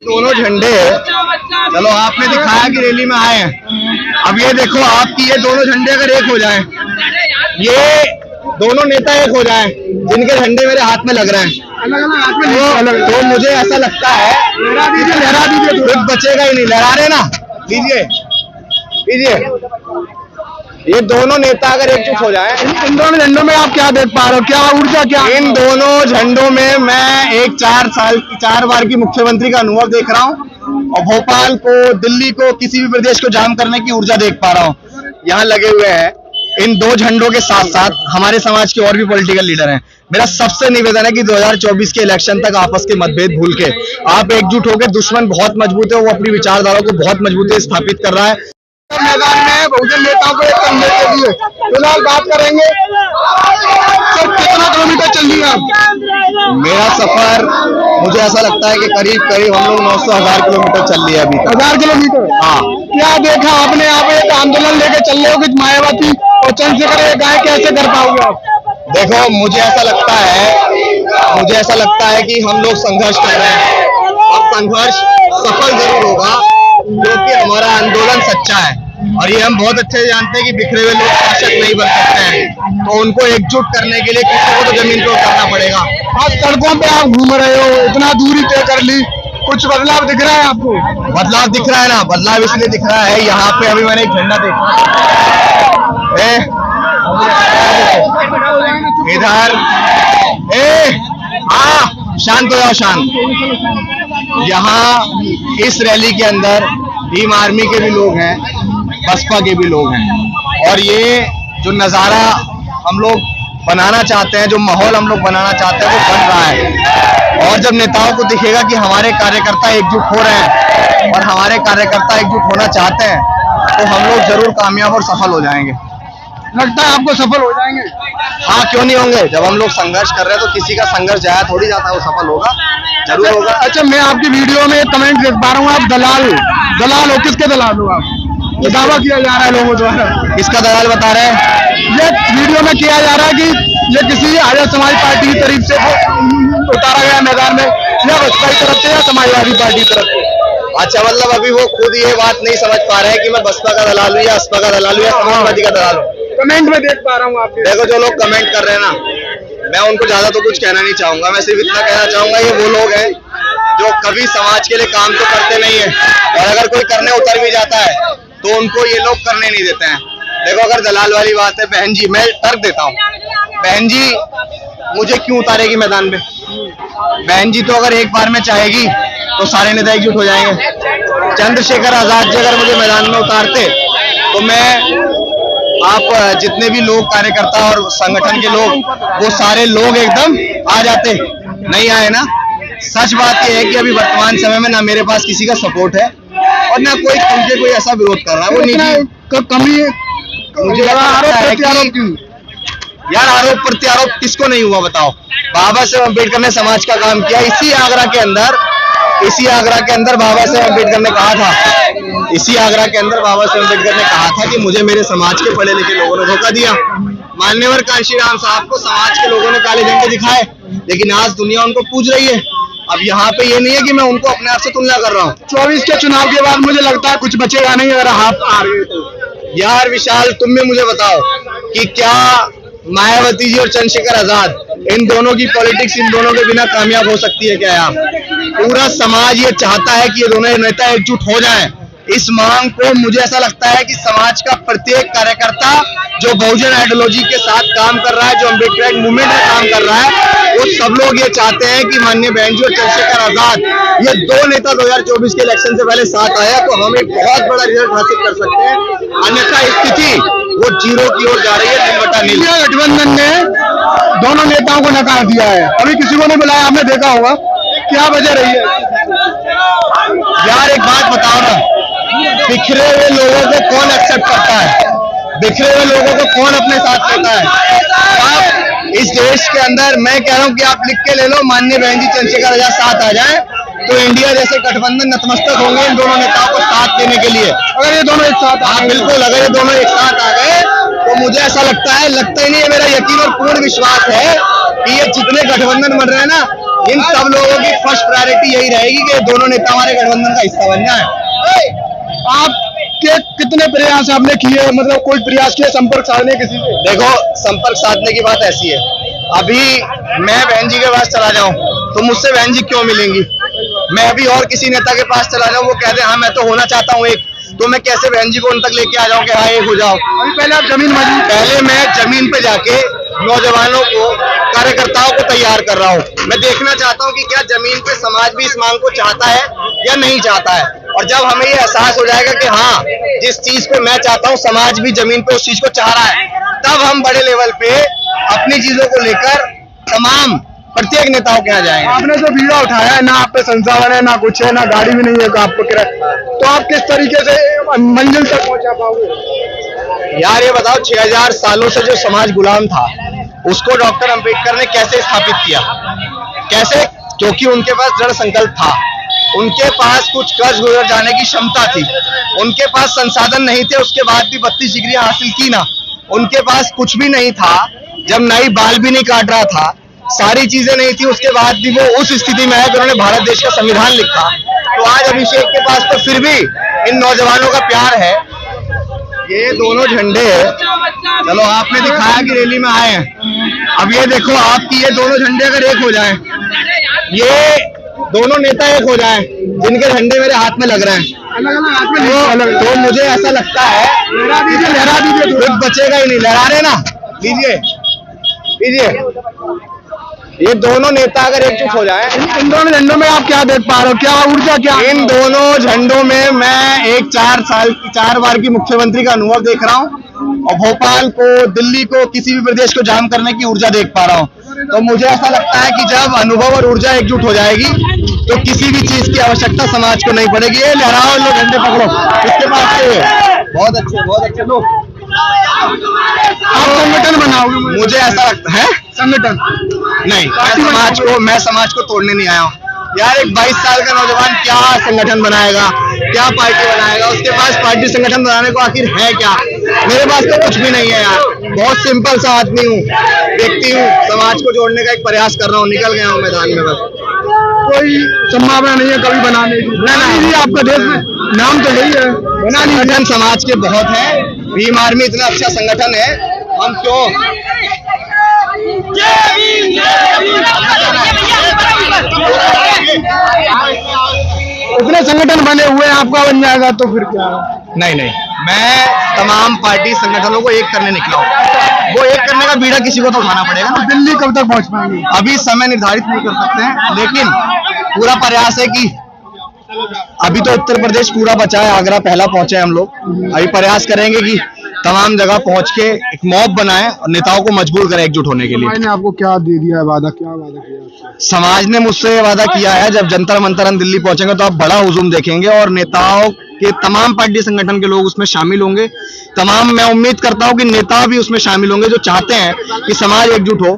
दोनों झंडे, चलो आपने दिखाया कि रैली में आए हैं। अब ये देखो आपकी ये दोनों झंडे अगर एक हो जाएं, ये दोनों नेता एक हो जाएं, जिनके झंडे मेरे हाथ में लग रहे हैं, तो मुझे ऐसा लगता है लहरा दीजिए, कुछ बचेगा ही नहीं। लहरा रहे ना, लीजिए लीजिए। ये दोनों नेता अगर एकजुट हो जाएं, इन दोनों झंडों में आप क्या देख पा रहे हो, क्या ऊर्जा, क्या इन दोनों झंडों में मैं एक 4 बार की मुख्यमंत्री का अनुभव देख रहा हूं और भोपाल को, दिल्ली को, किसी भी प्रदेश को जाम करने की ऊर्जा देख पा रहा हूं। यहाँ लगे हुए हैं इन दो झंडों के साथ साथ हमारे समाज के और भी पॉलिटिकल लीडर हैं। मेरा सबसे निवेदन है कि 2024 के इलेक्शन तक आपस के मतभेद भूल के आप एकजुट होकर, दुश्मन बहुत मजबूत है, वो अपनी विचारधारा को बहुत मजबूती से स्थापित कर रहा है। मैदान में बहुजन नेताओं को एक करने के लिए फिलहाल बात करेंगे। सर कितना किलोमीटर चल रही है आप? मेरा सफर मुझे ऐसा लगता है कि करीब हम लोग 900-1000 किलोमीटर चल रही है अभी तक। 1000 किलोमीटर? हाँ। क्या देखा आपने? आप एक आंदोलन लेके चल रहे हो कि मायावती और चंद्रशेखर एक आए, कैसे कर पाओगे आप? देखो मुझे ऐसा लगता है कि हम लोग संघर्ष कर रहे हैं और संघर्ष सफल जरूर होगा, क्योंकि हमारा आंदोलन सच्चा है और ये हम बहुत अच्छे से जानते हैं कि बिखरे हुए लोग शासक नहीं बन सकते हैं, तो उनको एकजुट करने के लिए किसी को तो जमीन पर उतरना पड़ेगा। आज सड़कों पे आप घूम रहे हो, इतना दूरी तय कर ली, कुछ बदलाव दिख रहा है आपको? बदलाव दिख रहा है ना, बदलाव इसलिए दिख रहा है, यहाँ पे अभी मैंने एक झंडा देखा इधर, शांत हो जाओ, शांत। यहाँ इस रैली के अंदर भीम आर्मी के भी लोग हैं, बसपा के भी लोग हैं, और ये जो नजारा हम लोग बनाना चाहते हैं, जो माहौल हम लोग बनाना चाहते हैं, वो बन रहा है। और जब नेताओं को दिखेगा कि हमारे कार्यकर्ता एकजुट हो रहे हैं और हमारे कार्यकर्ता एकजुट होना चाहते हैं, तो हम लोग जरूर कामयाब और सफल हो जाएंगे। लगता है आपको सफल हो जाएंगे? हाँ, क्यों नहीं होंगे। जब हम लोग संघर्ष कर रहे हैं तो किसी का संघर्ष जाया थोड़ी जाता है, वो सफल होगा, जरूर होगा। अच्छा, मैं आपकी वीडियो में कमेंट देख पा रहा हूँ, आप दलाल हो। किसके दलाल हो आप? ये दावा किया जा रहा है लोगों द्वारा। किसका दलाल बता रहे हैं? ये वीडियो में किया जा रहा है कि ये किसी आजाद समाज पार्टी की तरफ से उतारा गया मैदान में, या बसपा की तरफ से या समाजवादी पार्टी की तरफ से। अच्छा, मतलब अभी वो खुद ये बात नहीं समझ पा रहे हैं कि मैं बसपा का दलाल हूँ या असपा का दलाल हूँ या समाजवादी का दलाल हूँ। कमेंट में देख पा रहा हूँ आप। देखो, जो लोग कमेंट कर रहे हैं ना, मैं उनको ज्यादा तो कुछ कहना नहीं चाहूंगा। मैं सिर्फ इतना कहना चाहूंगा, ये वो लोग हैं जो कभी समाज के लिए काम तो करते नहीं है, और अगर कोई करने उतर भी जाता है तो उनको ये लोग करने नहीं देते हैं। देखो, अगर दलाल वाली बात है, बहन जी मैं तर्क देता हूँ, बहन जी मुझे क्यों उतारेगी मैदान में? बहन जी तो अगर एक बार में चाहेगी तो सारे नेता एकजुट हो जाएंगे। चंद्रशेखर आजाद जी अगर मुझे मैदान में उतारते तो मैं, आप जितने भी लोग कार्यकर्ता और संगठन के लोग, वो सारे लोग एकदम आ जाते। नहीं आए ना। सच बात यह है कि अभी वर्तमान समय में ना मेरे पास किसी का सपोर्ट है और ना कोई ऐसा विरोध कर रहा है। वो निजी कमी मुझे यार, आरोप प्रत्यारोप किसको नहीं हुआ बताओ? बाबा साहेब अम्बेडकर ने समाज का काम किया। इसी आगरा के अंदर बाबा साहेब अम्बेडकर ने कहा था, बाबा साहेब अम्बेडकर ने कहा था कि मुझे मेरे समाज के पढ़े लिखे लोगों ने धोखा दिया। मान्यवर कांशीराम साहब को समाज के लोगों ने काले झंडे दिखाए, लेकिन आज दुनिया उनको पूज रही है। अब यहाँ पे ये नहीं है कि मैं उनको अपने आप से तुलना कर रहा हूँ। 24 के चुनाव के बाद मुझे लगता है कुछ बचेगा नहीं अगर आप आ रहे हो तो। यार विशाल, तुम भी मुझे बताओ कि क्या मायावती जी और चंद्रशेखर आजाद, इन दोनों की पॉलिटिक्स इन दोनों के बिना कामयाब हो सकती है क्या? यार, पूरा समाज ये चाहता है कि ये दोनों नेता एकजुट हो जाएं। इस मांग को मुझे ऐसा लगता है कि समाज का प्रत्येक कार्यकर्ता जो बहुजन आइडियोलॉजी के साथ काम कर रहा है, जो अम्बेडकर मूवमेंट में काम कर रहा है, वो सब लोग ये चाहते हैं कि माननीय बहन जी और चंद्रशेखर आजाद, ये दो नेता 2024 के इलेक्शन से पहले साथ आया तो हम एक बहुत बड़ा रिजल्ट हासिल कर सकते हैं। अन्यथा स्थिति वो जीरो की ओर जा रही है, नील। गठबंधन ने दोनों नेताओं को नकार दिया है, अभी किसी को नहीं बुलाया, आपने देखा होगा, क्या वजह रही है? यार एक बात बताओ ना, बिखरे हुए लोगों को कौन एक्सेप्ट करता है? बिखरे हुए लोगों को कौन अपने साथ लेता है? आप इस देश के अंदर, मैं कह रहा हूँ कि आप लिख के ले लो, माननीय बहन जी चंद्रशेखर आजाद साथ आ जाए तो इंडिया जैसे गठबंधन नतमस्तक होंगे इन दोनों नेताओं को साथ देने के लिए। अगर ये दोनों एक साथ, हाँ बिल्कुल, अगर ये दोनों एक साथ आ गए तो मुझे ऐसा लगता ही नहीं है, मेरा यकीन और पूर्ण विश्वास है कि ये जितने गठबंधन बन रहे हैं ना, इन सब लोगों की फर्स्ट प्रायोरिटी यही रहेगी कि दोनों नेता हमारे गठबंधन का हिस्सा बन जाए। आपके कितने प्रयास आपने किए, मतलब कोई प्रयास किया संपर्क साधने किसी से? देखो, संपर्क साधने की बात ऐसी है, अभी मैं बहन जी के पास चला जाऊं तो मुझसे बहन जी क्यों मिलेंगी? मैं अभी और किसी नेता के पास चला जाऊं, वो कहते हैं हाँ मैं तो होना चाहता हूँ एक, तो मैं कैसे बहन जी को उन तक लेके आ जाऊं कि हाँ एक हो जाओ? अभी पहले आप जमीन मजबूत, पहले मैं जमीन पे जाके नौजवानों को, कार्यकर्ताओं को तैयार कर रहा हूँ। मैं देखना चाहता हूँ कि क्या जमीन पे समाज भी इस मांग को चाहता है या नहीं चाहता है। और जब हमें ये एहसास हो जाएगा कि हाँ जिस चीज को मैं चाहता हूँ समाज भी जमीन पे उस चीज को चाह रहा है, तब हम बड़े लेवल पे अपनी चीजों को लेकर तमाम प्रत्येक नेताओं के यहाँ जाएंगे। आपने जो बीड़ा उठाया है, ना आप पे संसाधन है, ना कुछ है, ना गाड़ी भी नहीं है आपको किराए, तो आप किस तरीके से मंजिल तक पहुंचा पाओगे? यार ये बताओ, 6000 सालों से जो समाज गुलाम था उसको डॉक्टर अंबेडकर ने कैसे स्थापित किया? कैसे? क्योंकि उनके पास दृढ़ संकल्प था, उनके पास कुछ कर्ज गुजर जाने की क्षमता थी, उनके पास संसाधन नहीं थे, उसके बाद भी 32 डिग्रियां हासिल की ना, उनके पास कुछ भी नहीं था, जब नई बाल भी नहीं काट रहा था, सारी चीजें नहीं थी, उसके बाद भी वो उस स्थिति में है कि उन्होंने भारत देश का संविधान लिखा। तो आज अभिषेक के पास तो फिर भी इन नौजवानों का प्यार है। ये दोनों झंडे, चलो आपने दिखाया कि रैली में आए हैं, अब ये देखो आपकी ये दोनों झंडे अगर एक हो जाएं, ये दोनों नेता एक हो जाएं, जिनके झंडे मेरे हाथ में लग रहे हैं, तो मुझे ऐसा लगता है लहरा दीजिए, कुछ बचेगा ही नहीं। लहरा रहे ना, लीजिए लीजिए। ये दोनों नेता अगर एकजुट हो जाएं, इन दोनों झंडों में आप क्या देख पा रहे हो, क्या ऊर्जा, क्या? इन दोनों झंडों में मैं एक 4 बार की मुख्यमंत्री का अनुभव देख रहा हूँ, और भोपाल को, दिल्ली को, किसी भी प्रदेश को जाम करने की ऊर्जा देख पा रहा हूँ। तो मुझे ऐसा लगता है कि जब अनुभव और ऊर्जा एकजुट हो जाएगी तो किसी भी चीज की आवश्यकता समाज को नहीं पड़ेगी। ये लहराओ, लोग झंडे पकड़ो, इसके पास से बहुत अच्छे लोग। आप संगठन बनाओगे? मुझे ऐसा लगता है संगठन नहीं, मैं समाज को तोड़ने नहीं आया हूँ यार। एक 22 साल का नौजवान क्या संगठन बनाएगा, क्या पार्टी बनाएगा? उसके पास पार्टी संगठन बनाने को आखिर है क्या? मेरे पास तो कुछ भी नहीं है यार, बहुत सिंपल सा आदमी हूँ, व्यक्ति हूँ, समाज को जोड़ने का एक प्रयास कर रहा हूँ, निकल गया हूँ मैदान में। बस कोई संभावना नहीं है कभी बनाने की? नहीं, आपका देश में नाम तो यही है, बना संगठन समाज के बहुत है। भीम आर्मी इतना अच्छा संगठन है, हम क्यों? इतने संगठन बने हुए हैं, आपका बन जाएगा तो फिर क्या? नहीं, मैं तमाम पार्टी संगठनों को एक करने निकला हूँ। वो एक करने का बीड़ा किसी को तो उठाना पड़ेगा ना। दिल्ली कब तक पहुंच पाएंगे? अभी समय निर्धारित नहीं कर सकते हैं, लेकिन पूरा प्रयास है कि अभी तो उत्तर प्रदेश पूरा बचा है, आगरा पहला पहुंचे हम लोग। अभी प्रयास करेंगे कि तमाम जगह पहुंच के एक मॉब बनाएं और नेताओं को मजबूर करें एकजुट होने के लिए। समाज ने आपको क्या दे दिया है वादा, क्या वादा किया? समाज ने मुझसे ये वादा किया है, जब जंतर मंतर हम दिल्ली पहुंचेंगे तो आप बड़ा हुजूम देखेंगे और नेताओं के तमाम पार्टी संगठन के लोग उसमें शामिल होंगे। तमाम, मैं उम्मीद करता हूं कि नेता भी उसमें शामिल होंगे जो चाहते हैं कि समाज एकजुट हो।